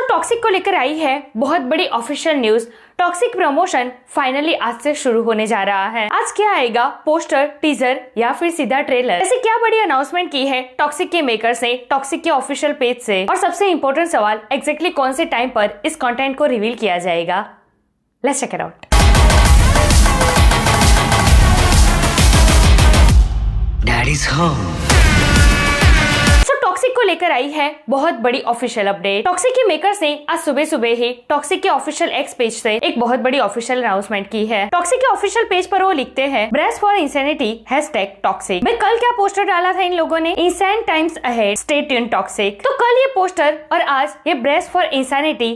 Toxic को लेकर आई है बहुत बड़ी official news. Toxic promotion finally आज से शुरू होने जा रहा है। आज क्या आएगा, पोस्टर, टीजर या फिर सीधा ट्रेलर? ऐसी क्या बड़ी अनाउंसमेंट की है टॉक्सिक के मेकर्स ने टॉक्सिक के ऑफिशियल पेज से? और सबसे इम्पोर्टेंट सवाल, एग्जैक्टली कौन से टाइम पर इस कंटेंट को रिवील किया जाएगा? Let's check it out. Daddy's home. Toxic को लेकर आई है बहुत बड़ी ऑफिशियल अपडेट। टॉक्सिक के मेकर्स ने आज सुबह सुबह ही टॉक्सिक के ऑफिशियल एक्स पेज से एक बहुत बड़ी ऑफिशियल अनाउंसमेंट की है। टॉक्सिक के ऑफिशियल पेज पर वो लिखते हैं, ब्रेस फॉर इंसैनिटी #टॉक्सिक। भाई कल क्या पोस्टर डाला था इन लोगों ने? Insane times ahead, stay tuned toxic. तो कल ये पोस्टर और आज ये ब्रेस फॉर इंसैनिटी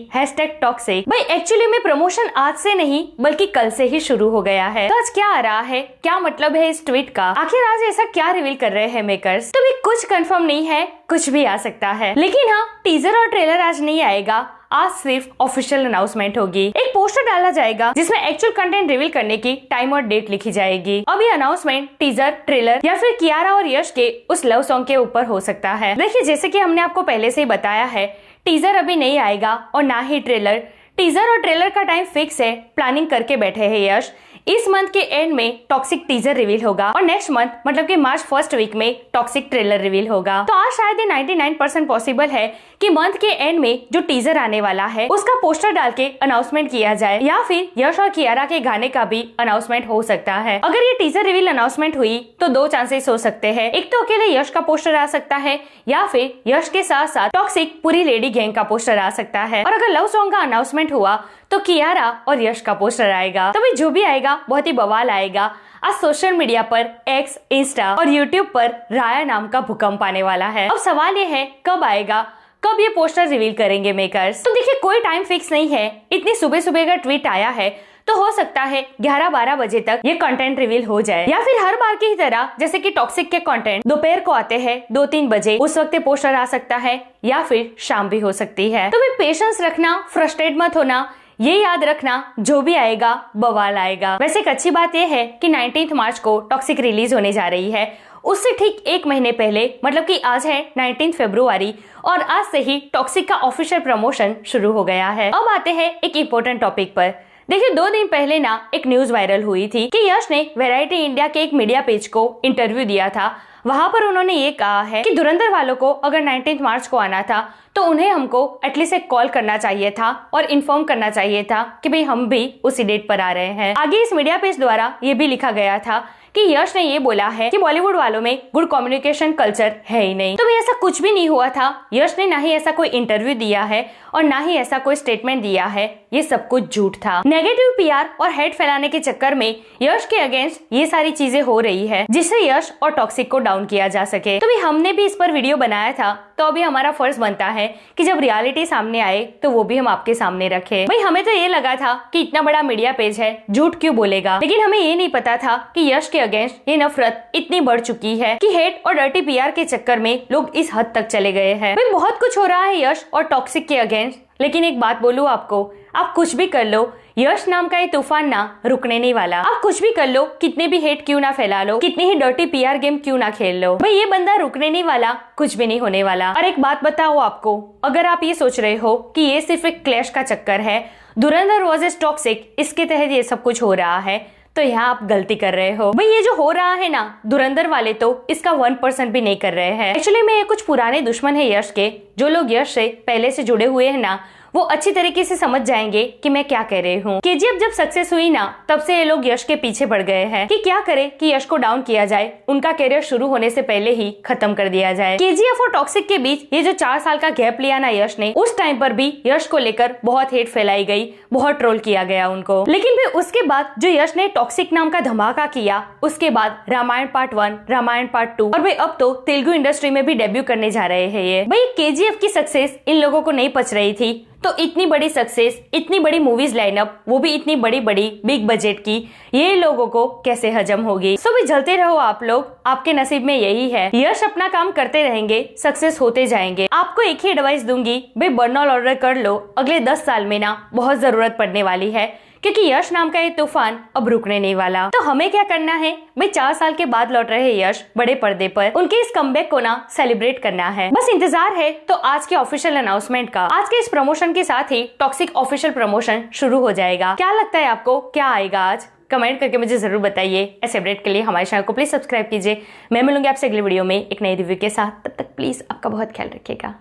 #टॉक्सिक। भाई एक्चुअली में प्रमोशन आज से नहीं बल्कि कल से ही शुरू हो गया है। तो आज क्या आ रहा है, क्या मतलब है इस ट्वीट का? आखिर आज ऐसा क्या रिवील कर रहे हैं मेकर्स? तो भी कुछ कंफर्म नहीं है, कुछ भी आ सकता है। लेकिन हाँ, टीजर और ट्रेलर आज नहीं आएगा, आज सिर्फ ऑफिशियल अनाउंसमेंट होगी। एक पोस्टर डाला जाएगा जिसमें एक्चुअल कंटेंट रिवील करने की टाइम और डेट लिखी जाएगी। अब ये अनाउंसमेंट टीजर, ट्रेलर या फिर कियारा और यश के उस लव सॉन्ग के ऊपर हो सकता है। देखिए, जैसे कि हमने आपको पहले से ही बताया है, टीजर अभी नहीं आएगा और ना ही ट्रेलर। टीजर और ट्रेलर का टाइम फिक्स है, प्लानिंग करके बैठे हैं यश। इस मंथ के एंड में टॉक्सिक टीजर रिवील होगा और नेक्स्ट मंथ मतलब कि मार्च फर्स्ट वीक में टॉक्सिक ट्रेलर रिवील होगा। तो आज शायद 99% पॉसिबल है कि मंथ के एंड में जो टीजर आने वाला है उसका पोस्टर डाल के अनाउंसमेंट किया जाए, या फिर यश और कियारा के गाने का भी अनाउंसमेंट हो सकता है। अगर ये टीजर रिवील अनाउंसमेंट हुई तो दो चांसेस हो सकते हैं। एक तो अकेले यश का पोस्टर आ सकता है, या फिर यश के साथ साथ टॉक्सिक पूरी लेडी गैंग का पोस्टर आ सकता है। और अगर लव सॉन्ग का अनाउंसमेंट हुआ तो कियारा और यश का पोस्टर आएगा। तो भाई जो भी आएगा बहुत ही बवाल आएगा। आज सोशल मीडिया पर एक्स, इंस्टा और यूट्यूब पर राया नाम का भूकंप आने वाला है। अब सवाल ये है, कब आएगा, कब ये पोस्टर रिवील करेंगे मेकर्स? तो देखिए, कोई टाइम फिक्स नहीं है। इतनी सुबह सुबह का ट्वीट आया है तो हो सकता है 11-12 बजे तक ये कंटेंट रिवील हो जाए, या फिर हर बार की तरह जैसे कि टॉक्सिक के कंटेंट दोपहर को आते हैं 2-3 बजे, उस वक्त पोस्टर आ सकता है, या फिर शाम भी हो सकती है। तो भी पेशेंस रखना, फ्रस्ट्रेट मत होना, ये याद रखना, जो भी आएगा बवाल आएगा। वैसे एक अच्छी बात यह है कि 19 मार्च को टॉक्सिक रिलीज होने जा रही है। उससे ठीक एक महीने पहले मतलब कि आज है 19 फरवरी और आज से ही टॉक्सिक का ऑफिशियल प्रमोशन शुरू हो गया है। अब आते हैं एक इम्पोर्टेंट टॉपिक पर। देखिए, 2 दिन पहले ना एक न्यूज वायरल हुई थी कि यश ने वैरायटी इंडिया के एक मीडिया पेज को इंटरव्यू दिया था। वहां पर उन्होंने ये कहा है कि धुरंधर वालों को अगर 19 मार्च को आना था तो उन्हें हमको एटलीस्ट एक कॉल करना चाहिए था और इन्फॉर्म करना चाहिए था कि भाई हम भी उसी डेट पर आ रहे हैं। आगे इस मीडिया पेज द्वारा ये भी लिखा गया था कि यश ने ये बोला है कि बॉलीवुड वालों में गुड कम्युनिकेशन कल्चर है ही नहीं। तो भी ऐसा कुछ भी नहीं हुआ था। यश ने ना ही ऐसा कोई इंटरव्यू दिया है और ना ही ऐसा कोई स्टेटमेंट दिया है। ये सब कुछ झूठ था। नेगेटिव पीआर और हेट फैलाने के चक्कर में यश के अगेंस्ट ये सारी चीजें हो रही है, जिससे यश और टॉक्सिक को डाउन किया जा सके। तो भी हमने भी इस पर वीडियो बनाया था, तो अभी हमारा फर्ज बनता है कि जब रियलिटी सामने आए तो वो भी हम आपके सामने रखें। भाई हमें तो ये लगा था कि इतना बड़ा मीडिया पेज है, झूठ क्यों बोलेगा, लेकिन हमें ये नहीं पता था कि यश के अगेंस्ट ये नफरत इतनी बढ़ चुकी है कि हेट और डर्टी पीआर के चक्कर में लोग इस हद तक चले गए हैं। भाई बहुत कुछ हो रहा है यश और टॉक्सिक के अगेंस्ट, लेकिन एक बात बोलूं आपको, आप कुछ भी कर लो, यश नाम का ये तूफान ना रुकने नहीं वाला। आप कुछ भी कर लो, कितने भी हेट क्यों ना फैला लो, कितनी ही डर्टी पीआर गेम क्यों ना खेल लो, भाई ये बंदा रुकने नहीं वाला, कुछ भी नहीं होने वाला। और एक बात बताओ आपको, अगर आप ये सोच रहे हो कि ये सिर्फ एक क्लैश का चक्कर है, धुरंधर वर्सेस टॉक्सिक, इसके तहत ये सब कुछ हो रहा है, तो यहाँ आप गलती कर रहे हो। भाई ये जो हो रहा है ना, धुरंधर वाले तो इसका 1% भी नहीं कर रहे हैं। एक्चुअली में ये कुछ पुराने दुश्मन है यश के, जो लोग यश से पहले से जुड़े हुए हैं ना, वो अच्छी तरीके से समझ जाएंगे कि मैं क्या कह रही हूँ। केजीएफ जब सक्सेस हुई ना, तब से ये लोग यश के पीछे पड़ गए हैं कि क्या करे कि यश को डाउन किया जाए, उनका करियर शुरू होने से पहले ही खत्म कर दिया जाए। केजीएफ और टॉक्सिक के बीच ये जो 4 साल का गैप लिया ना यश ने, उस टाइम पर भी यश को लेकर बहुत हेट फैलाई गई, बहुत ट्रोल किया गया उनको। लेकिन फिर उसके बाद जो यश ने टॉक्सिक नाम का धमाका किया, उसके बाद रामायण पार्ट 1, रामायण पार्ट 2 और भाई अब तो तेलुगु इंडस्ट्री में भी डेब्यू करने जा रहे हैं ये। भाई केजीएफ की सक्सेस इन लोगों को नहीं पच रही थी, तो इतनी बड़ी सक्सेस, इतनी बड़ी मूवीज लाइनअप, वो भी इतनी बड़ी बड़ी बिग बजट की, ये लोगों को कैसे हजम होगी? सो भी जलते रहो आप लोग, आपके नसीब में यही है। यश अपना काम करते रहेंगे, सक्सेस होते जाएंगे। आपको एक ही एडवाइस दूंगी, भाई बर्नऑल ऑर्डर कर लो, अगले 10 साल में ना बहुत जरूरत पड़ने वाली है, क्योंकि यश नाम का ये तूफान अब रुकने नहीं वाला। तो हमें क्या करना है भाई, 4 साल के बाद लौट रहे यश बड़े पर्दे पर, उनके इस कमबैक को ना सेलिब्रेट करना है। बस इंतजार है तो आज के ऑफिशियल अनाउंसमेंट का। आज के इस प्रमोशन के साथ ही टॉक्सिक ऑफिशियल प्रमोशन शुरू हो जाएगा। क्या लगता है आपको, क्या आएगा आज? कमेंट करके मुझे जरूर बताइए। ऐसे अपडेट के लिए हमारे चैनल को प्लीज सब्सक्राइब कीजिए। मैं मिलूंगी आपसे अगले वीडियो में एक नई रिव्यू के साथ। तब तक प्लीज आपका बहुत ख्याल रखिएगा।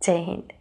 जय हिंद।